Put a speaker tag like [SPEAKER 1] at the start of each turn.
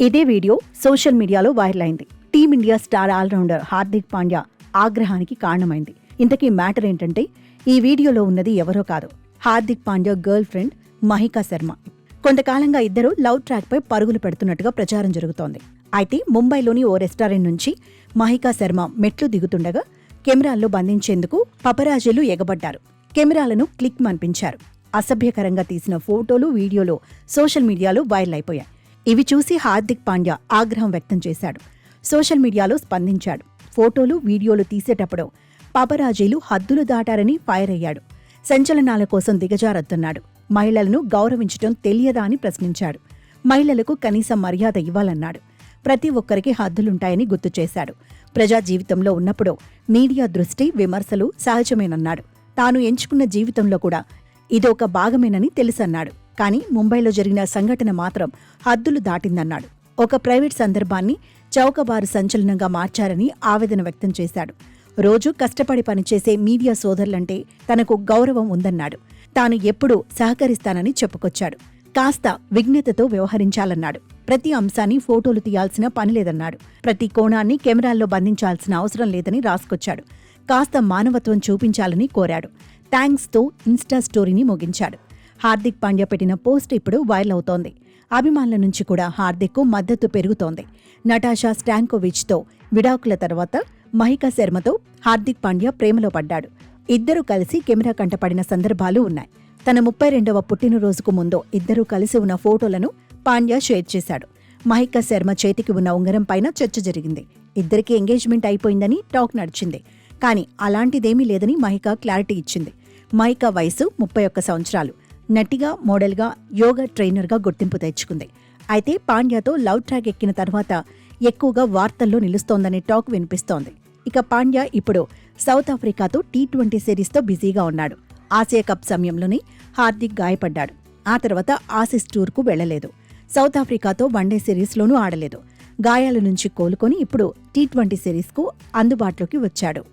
[SPEAKER 1] ఇదే video social మీడియాలో viral అయింది. Team India star all rounder Hardik Pandya ఆగ్రహానికి కారణమైంది. ఇంతకీ మ్యాటర్ ఏంటంటే, ఈ వీడియోలో ఉన్నది ఎవరో కాదు, హార్దిక్ పాండ్యా గర్ల్ ఫ్రెండ్ మహికా శర్మ. కొంతకాలంగా ఇద్దరు లవ్ ట్రాక్ పై పరుగులు పెడుతున్నట్టుగా ప్రచారం జరుగుతోంది. అయితే ముంబైలోని ఓ రెస్టారెంట్ నుంచి మహికా శర్మ మెట్లు దిగుతుండగా కెమెరాల్లో బంధించేందుకు పపరాజీలు ఎగబడ్డారు. కెమెరాలను క్లిక్ మనిపించారు. అసభ్యకరంగా తీసిన ఫోటోలు, వీడియోలు సోషల్ మీడియాలో వైరల్ అయిపోయాయి. ఇవి చూసి హార్దిక్ పాండ్యా ఆగ్రహం వ్యక్తం చేశాడు. సోషల్ మీడియాలో స్పందించాడు. ఫోటోలు, వీడియోలు తీసేటప్పుడు పాపరాజీలు హద్దులు దాటారని ఫైర్ అయ్యాడు. సంచలనాల కోసం దిగజారొద్దన్నాడు. మహిళలను గౌరవించడం తెలియదా అని ప్రశ్నించాడు. మహిళలకు కనీస మర్యాద ఇవ్వాలన్నాడు. ప్రతి ఒక్కరికి హద్దులుంటాయని గుర్తు చేశాడు. ప్రజా జీవితంలో ఉన్నప్పుడు మీడియా దృష్టి, విమర్శలు సహజమేనన్నాడు. తాను ఎంచుకున్న జీవితంలో కూడా ఇదొక భాగమేనని తెలుసన్నాడు. కానీ ముంబైలో జరిగిన సంఘటన మాత్రం హద్దులు దాటిందన్నాడు. ఒక ప్రైవేట్ సందర్భాన్ని చౌకబారు సంచలనంగా మార్చారని ఆవేదన వ్యక్తం చేశాడు. రోజూ కష్టపడి పనిచేసే మీడియా సోదరులంటే తనకు గౌరవం ఉందన్నాడు. తాను ఎప్పుడూ సహకరిస్తానని చెప్పుకొచ్చాడు. కాస్త విఘ్నతతో వ్యవహరించాలన్నాడు. ప్రతి అంశాన్ని ఫోటోలు తీయాల్సిన పనిలేదన్నాడు. ప్రతి కోణాన్ని కెమెరాల్లో బంధించాల్సిన అవసరం లేదని రాసుకొచ్చాడు. కాస్త మానవత్వం చూపించాలని కోరాడు. థ్యాంక్స్తో ఇన్స్టా స్టోరీని ముగించాడు. హార్దిక్ పాండ్యా పెట్టిన పోస్ట్ ఇప్పుడు వైరల్ అవుతోంది. అభిమానుల నుంచి కూడా హార్దిక్కు మద్దతు పెరుగుతోంది. నటాషా స్టాంకోవిచ్తో విడాకుల తర్వాత మహికా శర్మతో హార్దిక్ పాండ్యా ప్రేమలో పడ్డాడు. ఇద్దరూ కలిసి కెమెరా కంటపడిన సందర్భాలు ఉన్నాయి. తన 32వ పుట్టినరోజుకు ముందు ఇద్దరూ కలిసి ఉన్న ఫోటోలను పాండ్యా షేర్ చేశాడు. మహికా శర్మ చేతికి ఉన్న ఉంగరం పైన చర్చ జరిగింది. ఇద్దరికీ ఎంగేజ్మెంట్ అయిపోయిందని టాక్ నడిచింది. కానీ అలాంటిదేమీ లేదని మహికా క్లారిటీ ఇచ్చింది. మహికా వయసు 31 సంవత్సరాలు. నటిగా, మోడల్గా, యోగా ట్రైనర్గా గుర్తింపు తెచ్చుకుంది. అయితే పాండ్యాతో లవ్ ట్రాక్ ఎక్కిన తర్వాత ఎక్కువగా వార్తల్లో నిలుస్తోందనే టాక్ వినిపిస్తోంది. ఇక పాండ్యా ఇప్పుడు సౌత్ ఆఫ్రికాతో T20 సిరీస్తో బిజీగా ఉన్నాడు. ఆసియా కప్ సమయంలోనే హార్దిక్ గాయపడ్డాడు. ఆ తర్వాత ఆసీస్ టూర్కు వెళ్లలేదు. సౌత్ ఆఫ్రికాతో వన్డే సిరీస్లోనూ ఆడలేదు. గాయాల నుంచి కోలుకొని ఇప్పుడు T20 సిరీస్కు అందుబాటులోకి వచ్చాడు.